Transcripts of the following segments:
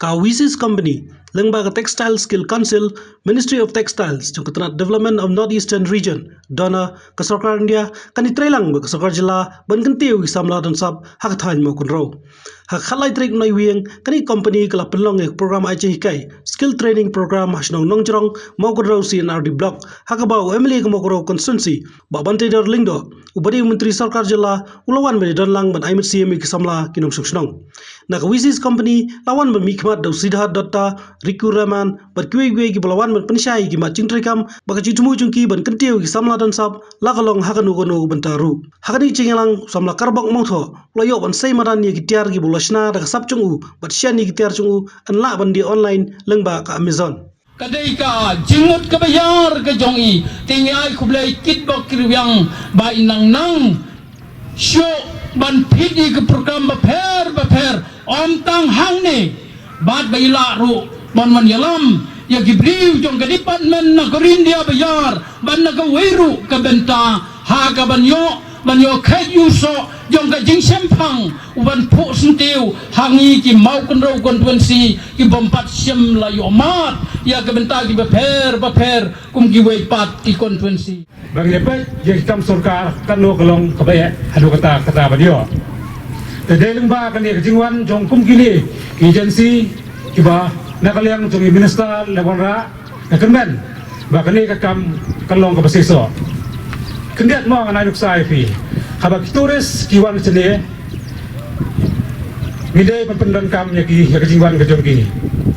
Kawisis Company, Lembaga Textile Skill Council, Ministry of Textiles, Jangkauan Development of Northeastern Region, Dona Kesarkar India, kan itrelang Kesarkar Jilla, ban kentiu Samla dan Sab, hak than mo kunro. Hak halai trik noi wieng, kan company kelap penlong program ICHK, Skill Training Program Hasnong Nongjerong, mau kunro CNRD Block, hak abau Emily Kemokuro Constituency, Babante Darlingdo, Ubadi Menteri Sarkar Jilla, ulawan beri dan ban Aimet CMI Kesamla kinong suksnong. Na Kawisis Company, lawan ban mikmat dau Sidhat Dotta, Riku Rahman, berkue-kue ki balawan ban pensyai ki macing trikam, baka cucumu cungki ban kentiu ki Samla dan Sab, lakalong hakanu kono bentaru. Hakani cingelang Samla karbok mongtho, loyo ban say maran ye ki tiar ki bulashna daga sab cungu, bat syan ye ki tiar cungu, an la ban di online lengba ka Amazon. Kadai ka jingut ka bayar ka jongi tingai kublai kit bok kirwiang ba inang nang syo ban pidi ke program baper om tang hang ni bat baila ru ban man yalam ya gibriu jong ka department na korindia bayar ban na ka weru ka benta ha ka banyo kai yuso jong ka jing sempang uban pu sentiu hangi ki mau kunro konvensi ki bompat sem la yomat ya ka benta ki baper kum ki wei pat ki konvensi bagi apa yang kam surkar kan lo kelong kabaya hadu kata badio tedeng ba kan ye jingwan jong kum kini agency kiba nakaliang jong minister lawanra nakenmen ba kan ye kam kelong ka basiso kendiat mo nga nanuk sa IP habak turis kiwan cene ngide penpendan kam ya ki jingwan ka jong ki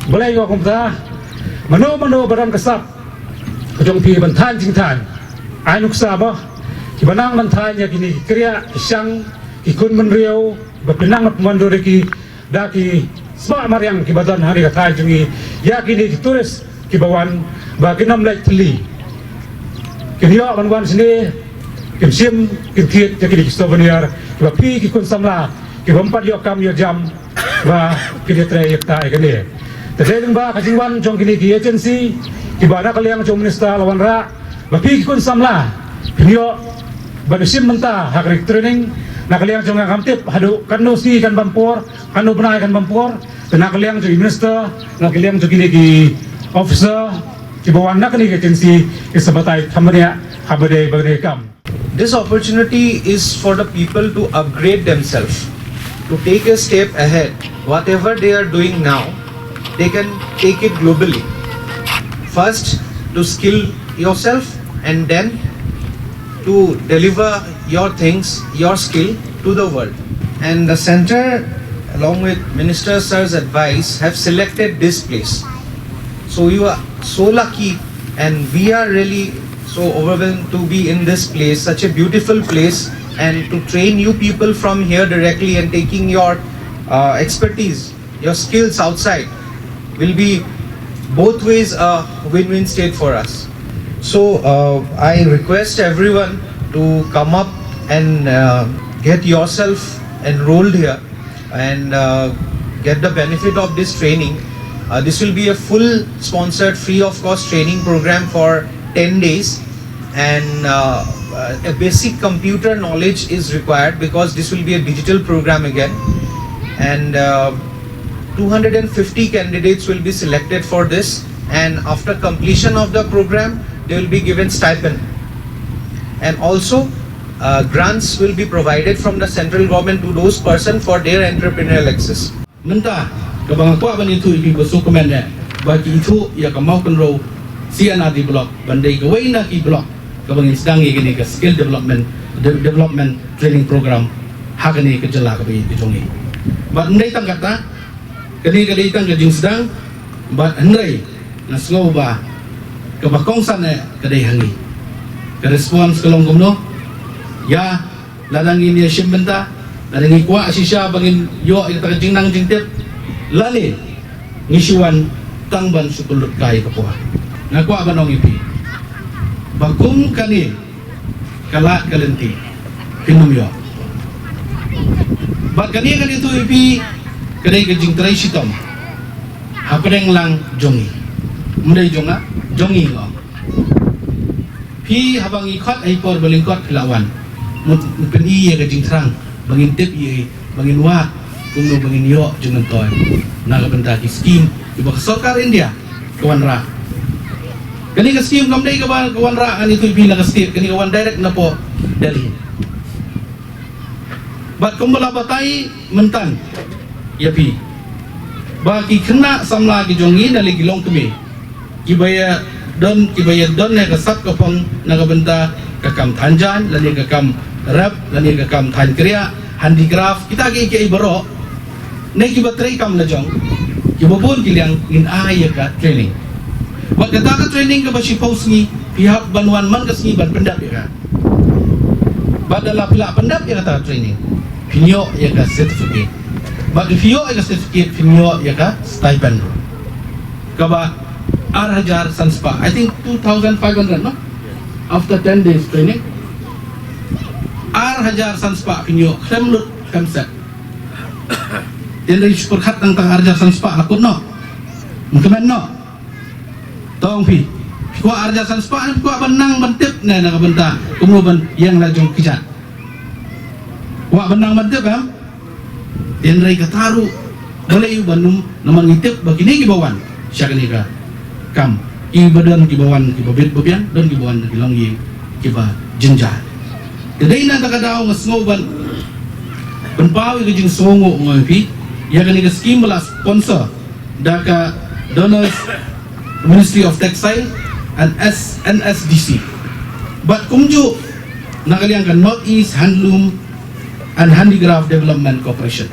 boleh yo kumta mano barang kasap ka jong pi bantan jingtan ainuk sabah kibanang mantanya kini kriya isyang ikun menriau bapinang mandore ki daki sma maryang kibadan hari kata jungi ya kini ditulis kibawan baginam lai tli kini ya banwan sini kimsim kimtiet jadi souvenir kibapi kikun samla kibampat yo kam yo jam ba kini trayek ta ikani tadeng ba kajingwan jong kini ki agency kibana kaliang jong minister lawan ra bapi kun samla kinyo banusim menta hak training nakaliang jong ngamtip hadu kanu si kan bampor kanu benai kan bampor nakaliang jong minister nakaliang jong ki officer ki bawan nakani agency ki sabatai thamania habade bagre kam. This opportunity is for the people to upgrade themselves, to take a step ahead. Whatever they are doing now, they can take it globally. First, to skill yourself, and then to deliver your things, your skill to the world. And the center, along with Minister Sir's advice, have selected this place. So you are so lucky, and we are really so overwhelmed to be in this place, such a beautiful place, and to train you people from here directly and taking your expertise, your skills outside will be both ways a win-win state for us. So I request everyone to come up and get yourself enrolled here and get the benefit of this training. This will be a full sponsored free of cost training program for 10 days, and a basic computer knowledge is required because this will be a digital program again, and 250 candidates will be selected for this, and after completion of the program they will be given stipend, and also grants will be provided from the central government to those persons for their entrepreneurial access. Menta kabang kwa ban itu ibi besuk komenda bagi itu ya kamau kenro CNRD block bandai gawai na ki block kabang sedang ini ke skill development training program hakani ke jela kabi ditongi bat ndai tang kata kani tang jing sedang bat ndai nasgo ba kabakong sana kadai hangi ke respons kelong gumno ya ladang ini simbenta ladang ikwa sisya bangin yo ita jing nang jing tip lali ngisuan tangban sukulut kai kapua ngakwa banong ipi bakum kani kala kalenti pinum yo bat kani itu ipi kadai kejing trai sitom hapadeng lang jongi mudai jonga jongi go pi habang ikot ai por balingkot lawan mut pen iya kejing terang bangin tip iya bangin wa kumno bangin yo jungan toy naga benda ki scheme iba sarkar India kawan ra kani ka scheme kam dai kawan ra ani tu bila ka state kani kawan direct na po Delhi bat kumbala batai mentan ya pi bagi kena samla ki jongi dali gilong kemi kibaya don ne ka sap ka pong naga benda ka kam thanjan lani ka kam rap lani ka kam than kriya handicraft kita ke ibaro ne ki batrai kam na jong ki bobon ki liang in aya ka training wat kata ka training ka ba si post ni pihak banwan man ka singi ban pendap ya ka badala pila pendap ya kata training pinyo ya ka certificate bad pinyo ya ka certificate pinyo ya ka stipend ka ba 6,000 sanspa I think 2,500 no after 10 days training 6,000 sanspa pinyo kremlut kamset yan rin syukurkat ng tang 6,000 sanspa lakot no mungkaman no tong pi kuwa 6,000 sanspa kuwa benang bentip na nakabenta kumuban yang lajong kijat kuwa benang bentip ha yan rin kataru boleh yu banum naman ngitip bagini kibawan siya kanika kam iba dan kibawan kibabit babian dan kibawan kilongyi kiba jenjat jadi na takadaw nga sngoban benpawi ka jing songo ngopi ya kanika scheme la sponsor daka donors Ministry of Textile and NSDC but kumju nakaliangkan Northeast Handloom and Handicraft Development Corporation